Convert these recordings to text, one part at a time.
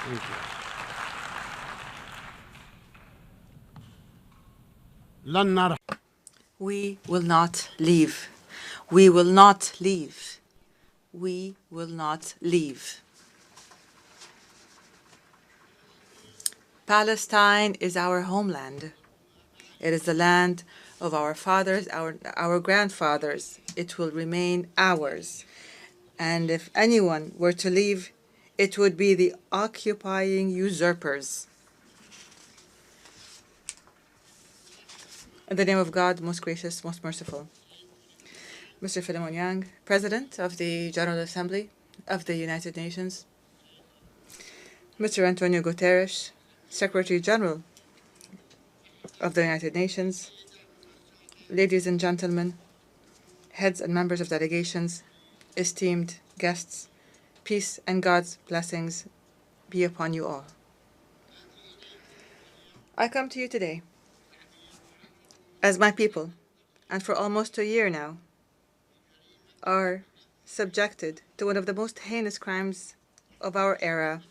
Thank you. لن نرحل. We will not leave. We will not leave. We will not leave. Palestine is our homeland. It is the land of our fathers, our grandfathers. It will remain ours. And if anyone were to leave, it would be the occupying usurpers. In the name of God, most gracious, most merciful. Mr. Philemon Yang, President of the General Assembly of the United Nations. Mr. Antonio Guterres, Secretary General of the United Nations. Ladies and gentlemen, heads and members of delegations, esteemed guests, peace and God's blessings be upon you all. I come to you today as my people, and for almost a year now, are subjected to one of the most heinous crimes of our era.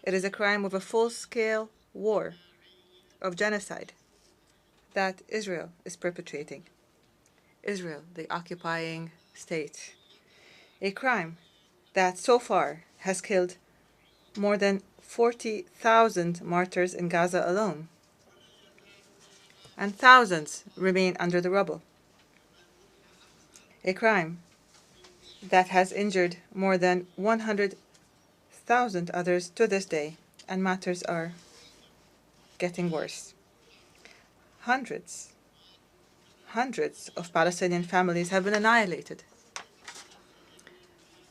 It is a crime of a full-scale war, of genocide, that Israel is perpetrating. Israel, the occupying state. A crime that so far has killed more than 40,000 martyrs in Gaza alone, and thousands remain under the rubble. A crime that has injured more than 100,000 others to this day, and matters are getting worse. Hundreds of Palestinian families have been annihilated.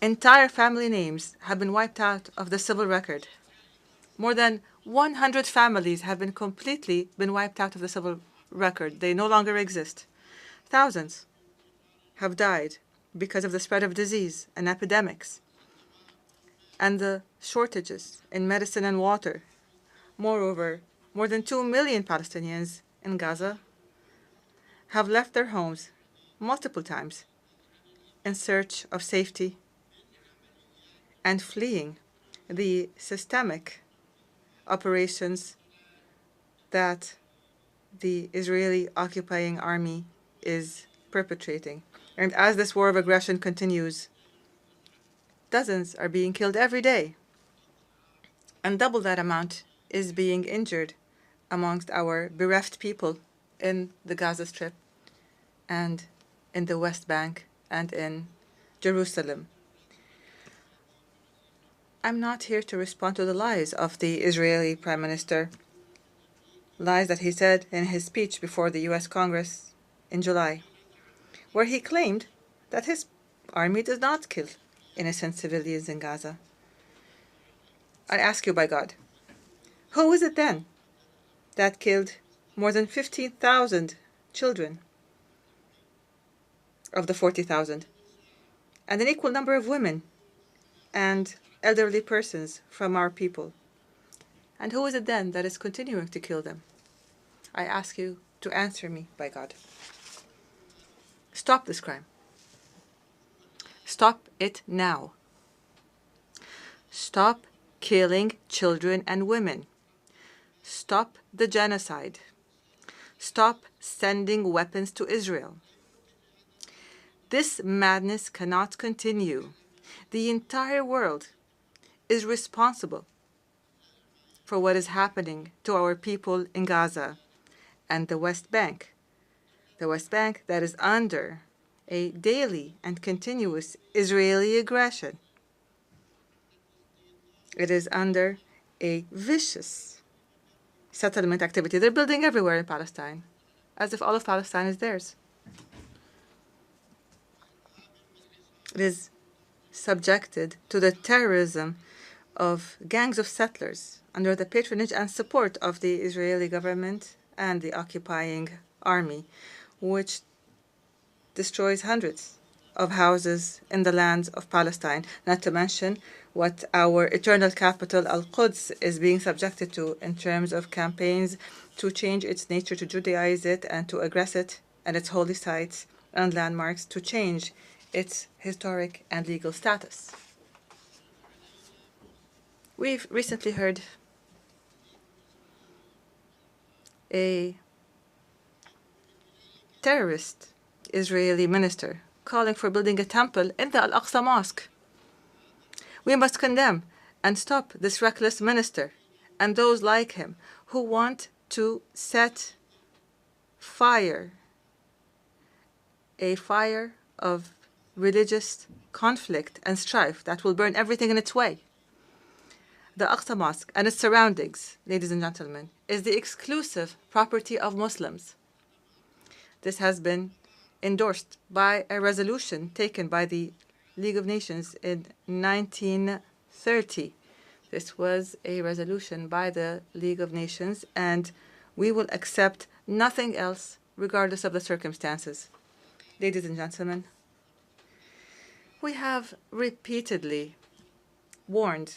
Entire family names have been wiped out of the civil record. More than 100 families have been completely wiped out of the civil record. They no longer exist. Thousands have died because of the spread of disease and epidemics and the shortages in medicine and water. Moreover, more than 2 million Palestinians in Gaza have left their homes multiple times in search of safety and fleeing the systemic operations that the Israeli occupying army is perpetrating. And as this war of aggression continues, dozens are being killed every day, and double that amount is being injured amongst our bereft people in the Gaza Strip and in the West Bank and in Jerusalem. I'm not here to respond to the lies of the Israeli Prime Minister, lies that he said in his speech before the U.S. Congress in July, where he claimed that his army does not kill innocent civilians in Gaza. I ask you by God, who is it then that killed more than 15,000 children of the 40,000, and an equal number of women and elderly persons from our people? And who is it then that is continuing to kill them? I ask you to answer me by God. Stop this crime. Stop it now. Stop killing children and women. Stop the genocide. Stop sending weapons to Israel. This madness cannot continue. The entire world is responsible for what is happening to our people in Gaza and the West Bank. The West Bank that is under a daily and continuous Israeli aggression. It is under a vicious settlement activity. They're building everywhere in Palestine, as if all of Palestine is theirs. It is subjected to the terrorism of gangs of settlers under the patronage and support of the Israeli government and the occupying army, which destroys hundreds of houses in the lands of Palestine, not to mention what our eternal capital, Al-Quds, is being subjected to in terms of campaigns to change its nature, to Judaize it, and to aggress it and its holy sites and landmarks, to change its historic and legal status. We've recently heard a terrorist Israeli minister calling for building a temple in the Al-Aqsa Mosque. We must condemn and stop this reckless minister and those like him who want to set fire, a fire of religious conflict and strife that will burn everything in its way. The Aqsa Mosque and its surroundings, ladies and gentlemen, is the exclusive property of Muslims. This has been endorsed by a resolution taken by the League of Nations in 1930. This was a resolution by the League of Nations, and we will accept nothing else regardless of the circumstances. Ladies and gentlemen, we have repeatedly warned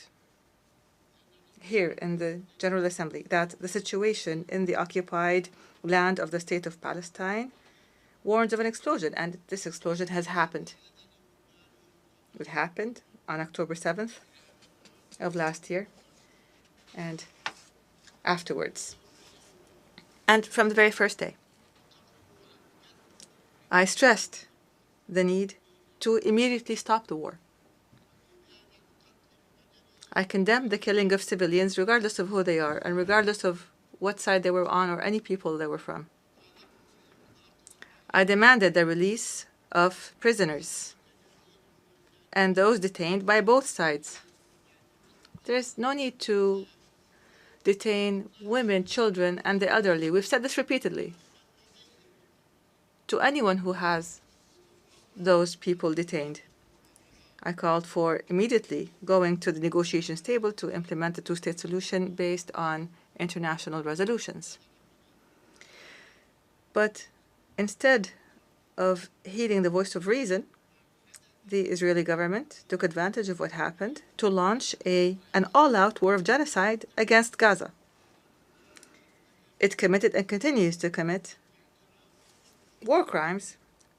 here in the General Assembly that the situation in the occupied land of the State of Palestine warns of an explosion, and this explosion has happened. It happened on October 7th of last year and afterwards. And from the very first day, I stressed the need to immediately stop the war. I condemned the killing of civilians regardless of who they are and regardless of what side they were on or any people they were from. I demanded the release of prisoners and those detained by both sides. There is no need to detain women, children, and the elderly. We've said this repeatedly. To anyone who has those people detained, I called for immediately going to the negotiations table to implement the two-state solution based on international resolutions. But instead of heeding the voice of reason, the Israeli government took advantage of what happened to launch an all-out war of genocide against Gaza. It committed and continues to commit war crimes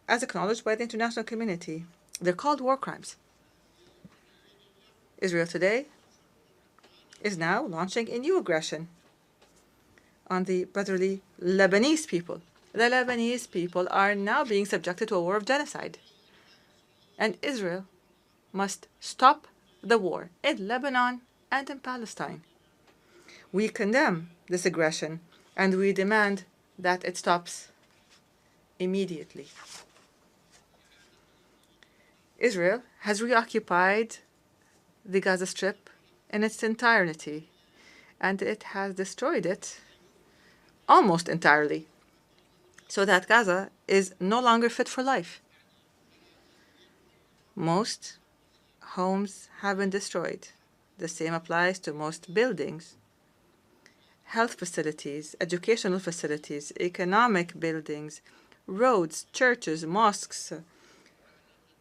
as acknowledged by the international community. They're called war crimes. Israel today is now launching a new aggression on the brotherly Lebanese people. The Lebanese people are now being subjected to a war of genocide. And Israel must stop the war in Lebanon and in Palestine. We condemn this aggression and we demand that it stops immediately. Israel has reoccupied the Gaza Strip in its entirety, and it has destroyed it almost entirely, so that Gaza is no longer fit for life. Most homes have been destroyed. The same applies to most buildings, health facilities, educational facilities, economic buildings, roads, churches, mosques,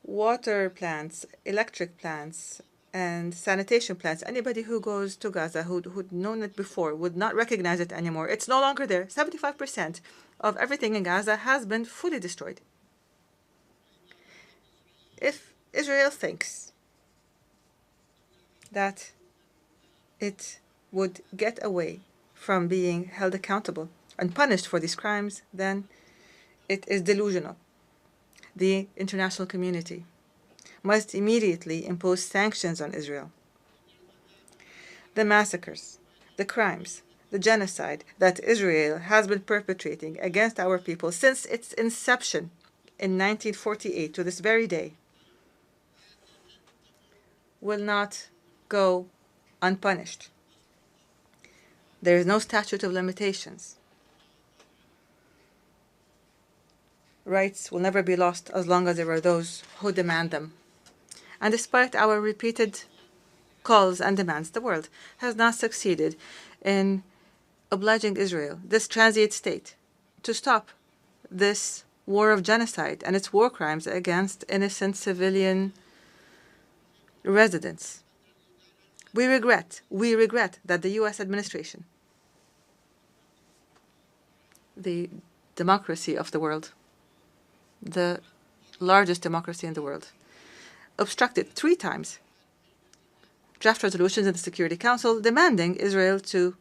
water plants, electric plants, and sanitation plants. Anybody who goes to Gaza who'd known it before would not recognize it anymore. It's no longer there. 75% of everything in Gaza has been fully destroyed. If Israel thinks that it would get away from being held accountable and punished for these crimes, then it is delusional. The international community must immediately impose sanctions on Israel. The massacres, the crimes, the genocide that Israel has been perpetrating against our people since its inception in 1948 to this very day will not go unpunished. There is no statute of limitations. Rights will never be lost as long as there are those who demand them. And despite our repeated calls and demands, the world has not succeeded in obliging Israel, this transient state, to stop this war of genocide and its war crimes against innocent civilian residents. We regret that the U.S. administration, the democracy of the world, the largest democracy in the world, obstructed 3 times draft resolutions in the Security Council demanding Israel to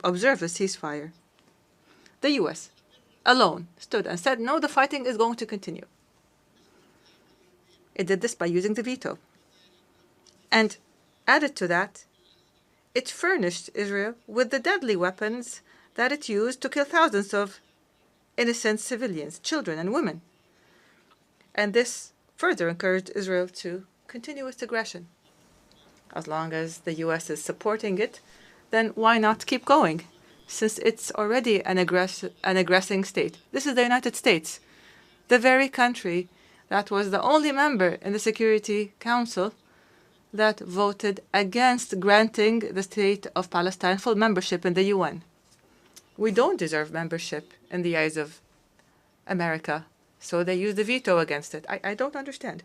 observe a ceasefire. The U.S. alone stood and said, no, the fighting is going to continue. It did this by using the veto. And added to that, it furnished Israel with the deadly weapons that it used to kill thousands of innocent civilians, children and women. And this further encouraged Israel to continue its aggression. As long as the U.S. is supporting it, then why not keep going, since it's already an aggressing state? This is the United States, the very country that was the only member in the Security Council that voted against granting the State of Palestine full membership in the UN. We don't deserve membership in the eyes of America, so they use the veto against it. I don't understand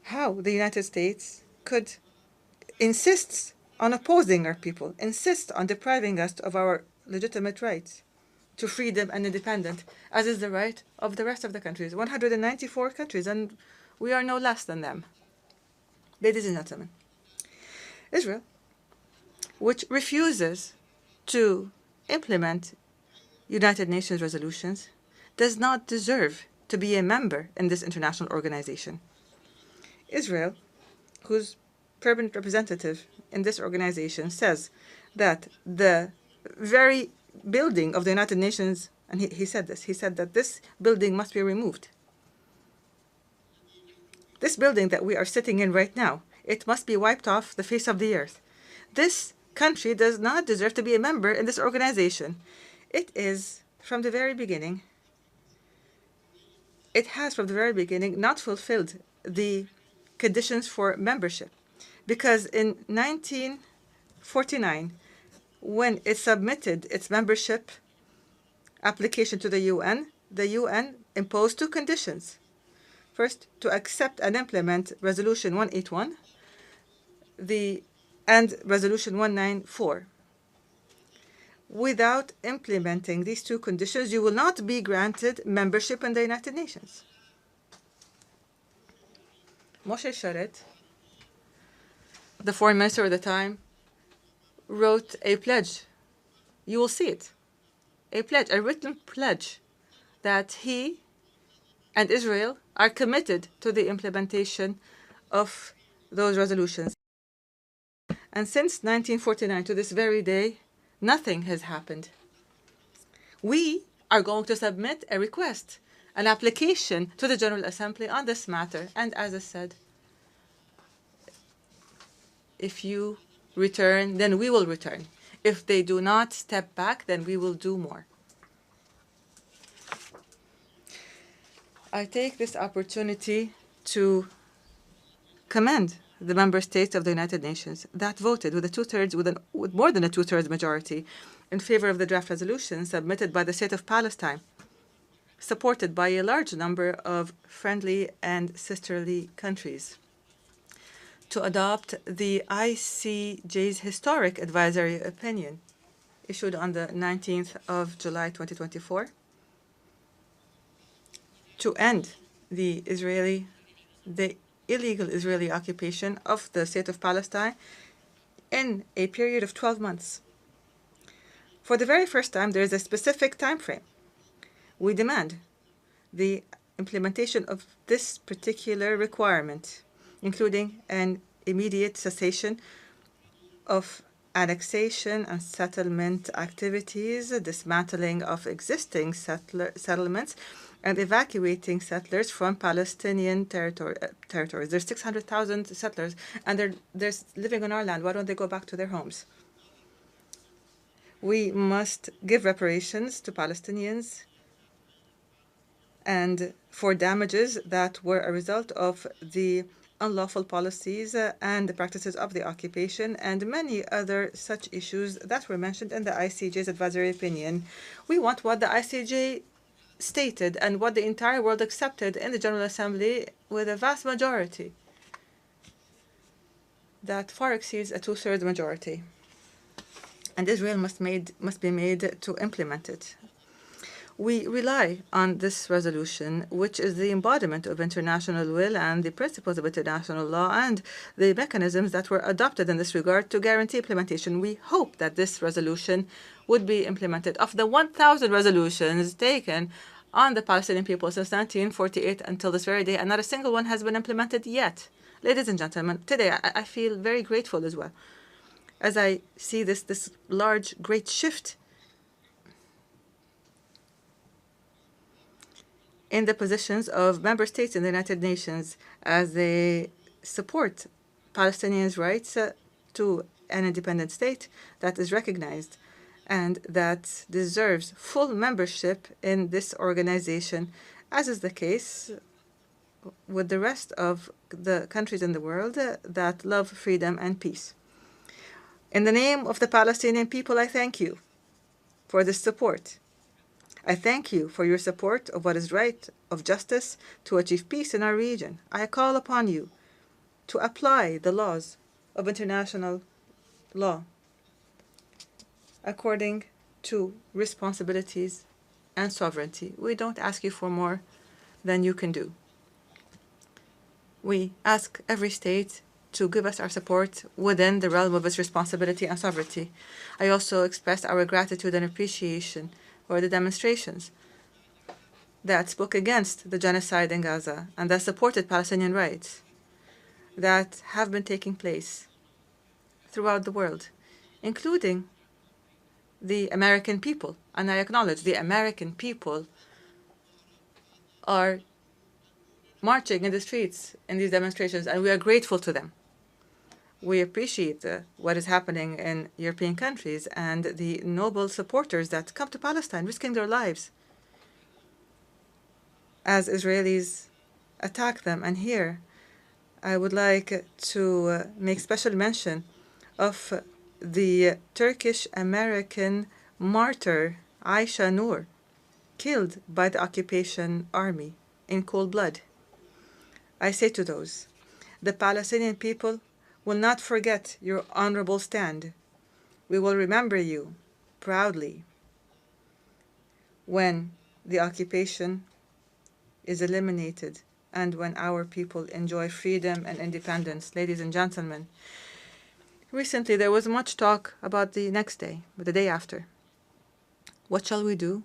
how the United States could insist on opposing our people, insist on depriving us of our legitimate rights to freedom and independence, as is the right of the rest of the countries, 194 countries, and we are no less than them. Ladies and gentlemen, Israel, which refuses to implement United Nations resolutions, does not deserve to be a member in this international organization. Israel, whose permanent representative in this organization says that the very building of the United Nations, and he said that this building must be removed. This building that we are sitting in right now, it must be wiped off the face of the earth. This country does not deserve to be a member in this organization. It is, from the very beginning, it has from the very beginning not fulfilled the conditions for membership. Because in 1949, when it submitted its membership application to the UN imposed two conditions. First, to accept and implement Resolution 181 and Resolution 194. Without implementing these two conditions, you will not be granted membership in the United Nations. Moshe Sharet, the foreign minister at the time, wrote a pledge. You will see it. A pledge, a written pledge, that he and Israel are committed to the implementation of those resolutions. And since 1949 to this very day, nothing has happened. We are going to submit a request, an application to the General Assembly on this matter. And as I said, if you return, then we will return. If they do not step back, then we will do more. I take this opportunity to commend the member states of the United Nations that voted with more than a two-thirds majority in favor of the draft resolution submitted by the State of Palestine, supported by a large number of friendly and sisterly countries, to adopt the ICJ's historic advisory opinion issued on the 19th of July 2024 to end the illegal Israeli occupation of the State of Palestine in a period of 12 months. For the very first time, there is a specific time frame. We demand the implementation of this particular requirement, including an immediate cessation of annexation and settlement activities, dismantling of existing settlements, and evacuating settlers from Palestinian territories. There's 600,000 settlers, and they're living on our land. Why don't they go back to their homes? We must give reparations to Palestinians and for damages that were a result of the unlawful policies and the practices of the occupation, and many other such issues that were mentioned in the ICJ's advisory opinion. We want what the ICJ stated and what the entire world accepted in the General Assembly with a vast majority that far exceeds a two-thirds majority. And Israel must be made to implement it. We rely on this resolution, which is the embodiment of international will and the principles of international law and the mechanisms that were adopted in this regard to guarantee implementation. We hope that this resolution would be implemented. Of the 1,000 resolutions taken on the Palestinian people since 1948 until this very day, and not a single one has been implemented yet. Ladies and gentlemen, today I feel very grateful as well, as I see this large, great shift in the positions of member states in the United Nations as they support Palestinians' rights to an independent state that is recognized and that deserves full membership in this organization, as is the case with the rest of the countries in the world that love freedom and peace. In the name of the Palestinian people, I thank you for this support. I thank you for your support of what is right, of justice, to achieve peace in our region. I call upon you to apply the laws of international law according to responsibilities and sovereignty. We don't ask you for more than you can do. We ask every state to give us our support within the realm of its responsibility and sovereignty. I also express our gratitude and appreciation for the demonstrations that spoke against the genocide in Gaza and that supported Palestinian rights that have been taking place throughout the world, including the American people. And I acknowledge the American people are marching in the streets in these demonstrations, and we are grateful to them. We appreciate what is happening in European countries and the noble supporters that come to Palestine, risking their lives as Israelis attack them. And here, I would like to make special mention of the Turkish-American martyr Aisha Noor, killed by the occupation army in cold blood. I say to those, the Palestinian people will not forget your honorable stand. We will remember you proudly when the occupation is eliminated and when our people enjoy freedom and independence. Ladies and gentlemen, recently there was much talk about the next day, the day after. What shall we do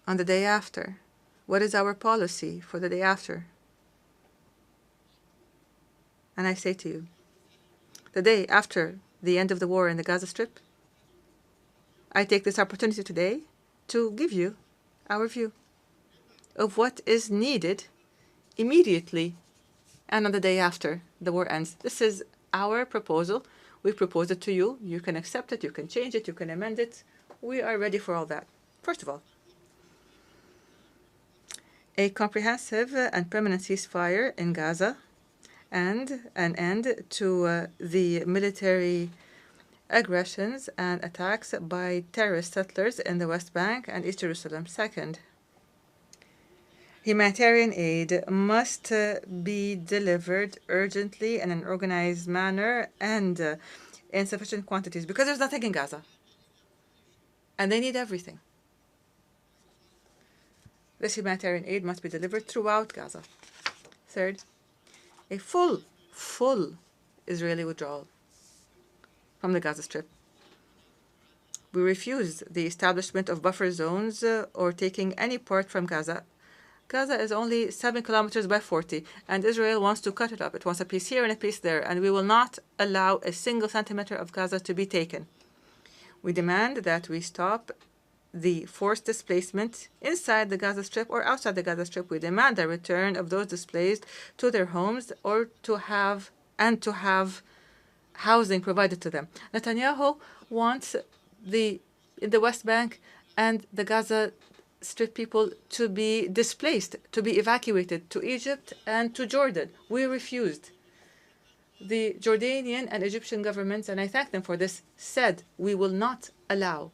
on the day after? What is our policy for the day after? And I say to you, the day after the end of the war in the Gaza Strip, I take this opportunity today to give you our view of what is needed immediately and on the day after the war ends. This is our proposal. We propose it to you. You can accept it, you can change it, you can amend it. We are ready for all that. First of all, a comprehensive and permanent ceasefire in Gaza and an end to the military aggressions and attacks by terrorist settlers in the West Bank and East Jerusalem. Second, humanitarian aid must be delivered urgently in an organized manner and in sufficient quantities, because there's nothing in Gaza, and they need everything. This humanitarian aid must be delivered throughout Gaza. Third, a full Israeli withdrawal from the Gaza Strip. We refuse the establishment of buffer zones or taking any part from Gaza. Gaza is only 7 kilometers by 40, and Israel wants to cut it up. It wants a piece here and a piece there, and we will not allow a single centimeter of Gaza to be taken. We demand that we stop the forced displacement inside the Gaza Strip or outside the Gaza Strip. We demand the return of those displaced to their homes or to have housing provided to them. Netanyahu wants in the West Bank and the Gaza Strip people to be displaced, to be evacuated to Egypt and to Jordan. We refused. The Jordanian and Egyptian governments, and I thank them for this, said we will not allow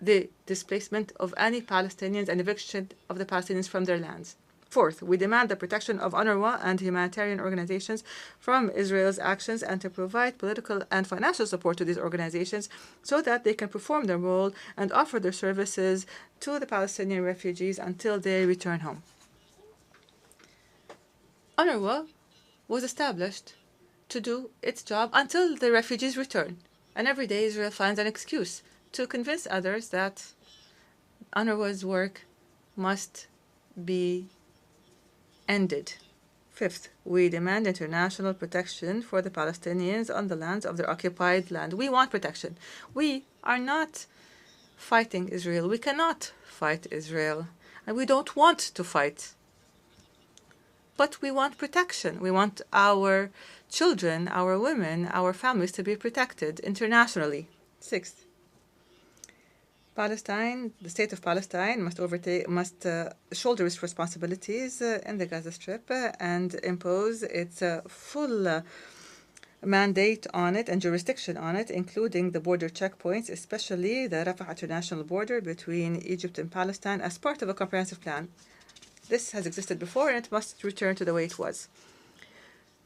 the displacement of any Palestinians and eviction of the Palestinians from their lands. Fourth, we demand the protection of UNRWA and humanitarian organizations from Israel's actions and to provide political and financial support to these organizations so that they can perform their role and offer their services to the Palestinian refugees until they return home. UNRWA was established to do its job until the refugees return. And every day Israel finds an excuse to convince others that UNRWA's work must be ended. Fifth, we demand international protection for the Palestinians on the lands of their occupied land. We want protection. We are not fighting Israel. We cannot fight Israel. And we don't want to fight. But we want protection. We want our children, our women, our families to be protected internationally. Sixth, Palestine, the state of Palestine must shoulder its responsibilities in the Gaza Strip and impose its full mandate on it and jurisdiction on it, including the border checkpoints, especially the Rafah international border between Egypt and Palestine, as part of a comprehensive plan. This has existed before, and it must return to the way it was.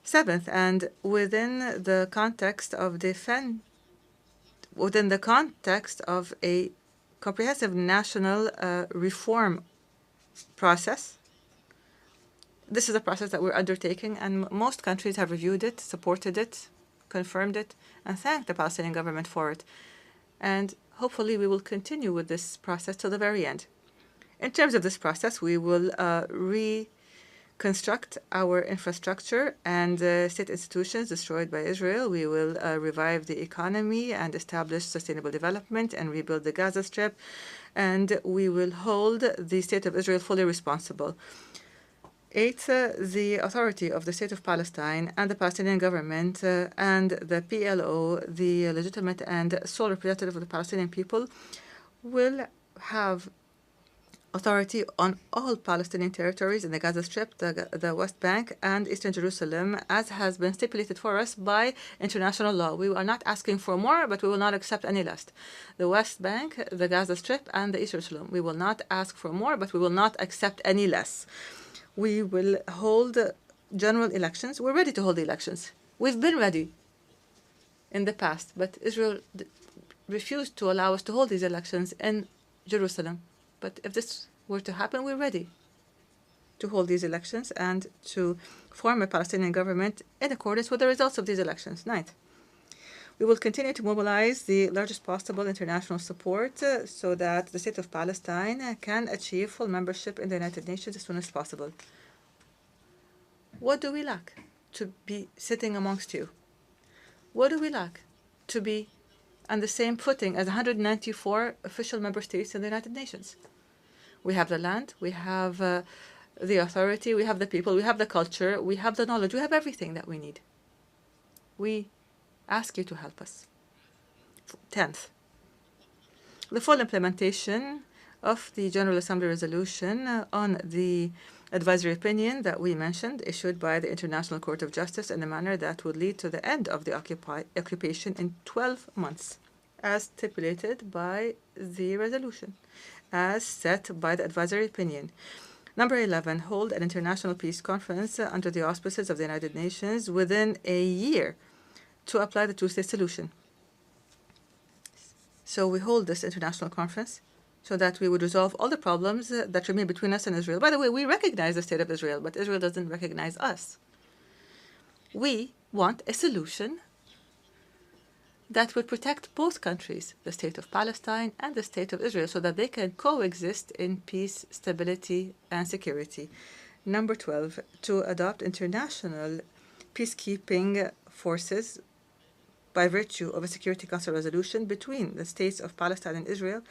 Seventh, and within the context of a comprehensive national reform process. This is a process that we're undertaking, and most countries have reviewed it, supported it, confirmed it, and thanked the Palestinian government for it. And hopefully we will continue with this process till the very end. In terms of this process, we will reconstruct our infrastructure and state institutions destroyed by Israel. We will revive the economy and establish sustainable development and rebuild the Gaza Strip. And we will hold the state of Israel fully responsible. Eighth, the authority of the state of Palestine and the Palestinian government and the PLO, the legitimate and sole representative of the Palestinian people, will have authority on all Palestinian territories in the Gaza Strip, the West Bank, and Eastern Jerusalem, as has been stipulated for us by international law. We are not asking for more, but we will not accept any less. The West Bank, the Gaza Strip, and the Eastern Jerusalem. We will not ask for more, but we will not accept any less. We will hold general elections. We're ready to hold elections. We've been ready in the past, but Israel refused to allow us to hold these elections in Jerusalem. But if this were to happen, we're ready to hold these elections and to form a Palestinian government in accordance with the results of these elections. Ninth, we will continue to mobilize the largest possible international support so that the state of Palestine can achieve full membership in the United Nations as soon as possible. What do we lack? To be sitting amongst you. What do we lack? To be on the same footing as 194 official member states in the United Nations. We have the land, we have the authority, we have the people, we have the culture, we have the knowledge, we have everything that we need. We ask you to help us. 10th, the full implementation of the General Assembly resolution on the advisory opinion that we mentioned, issued by the International Court of Justice in a manner that would lead to the end of the occupation in 12 months, as stipulated by the resolution, as set by the advisory opinion. Number 11, hold an international peace conference under the auspices of the United Nations within a year to apply the two-state solution. So we hold this international conference so that we would resolve all the problems that remain between us and Israel. By the way, we recognize the state of Israel, but Israel doesn't recognize us. We want a solution that would protect both countries, the state of Palestine and the state of Israel, so that they can coexist in peace, stability, and security. Number 12, to adopt international peacekeeping forces by virtue of a Security Council resolution between the states of Palestine and Israel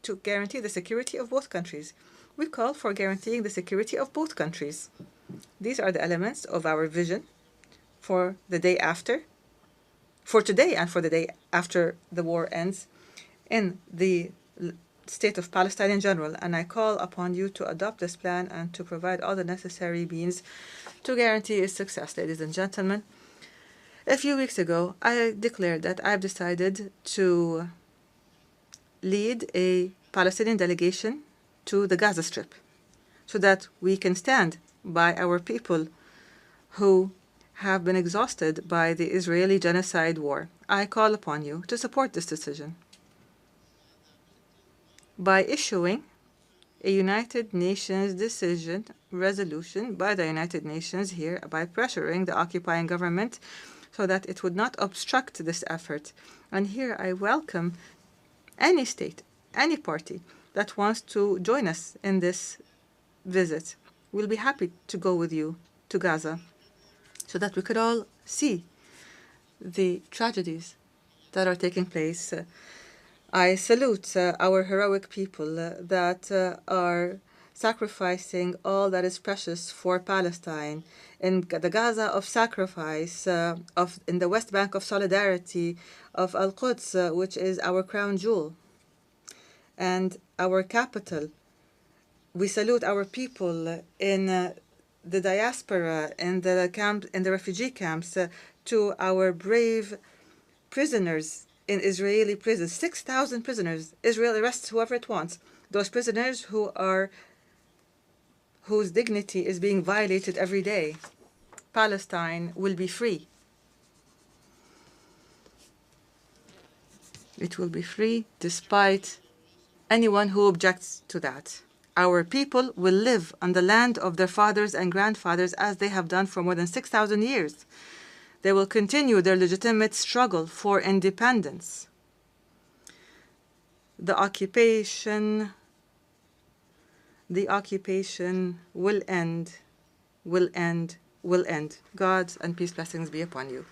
to guarantee the security of both countries. We call for guaranteeing the security of both countries. These are the elements of our vision for the day after, for today and for the day after the war ends, in the state of Palestine in general. And I call upon you to adopt this plan and to provide all the necessary means to guarantee its success. Ladies and gentlemen, a few weeks ago, I declared that I've decided to lead a Palestinian delegation to the Gaza Strip. so that we can stand by our people who have been exhausted by the Israeli genocide war. I call upon you to support this decision by issuing a United Nations decision resolution by the United Nations here, by pressuring the occupying government so that it would not obstruct this effort. And here I welcome any state, any party that wants to join us in this visit. We'll be happy to go with you to Gaza so that we could all see the tragedies that are taking place. I salute our heroic people that are sacrificing all that is precious for Palestine in the Gaza of sacrifice, in the West Bank of solidarity, of Al-Quds, which is our crown jewel and our capital. We salute our people in the diaspora, in the camp, in the refugee camps, to our brave prisoners in Israeli prisons. 6,000 prisoners. Israel arrests whoever it wants. Those prisoners whose dignity is being violated every day. Palestine will be free. It will be free despite anyone who objects to that. Our people will live on the land of their fathers and grandfathers as they have done for more than 6,000 years. They will continue their legitimate struggle for independence. The occupation will end, will end, will end. God's and peace blessings be upon you.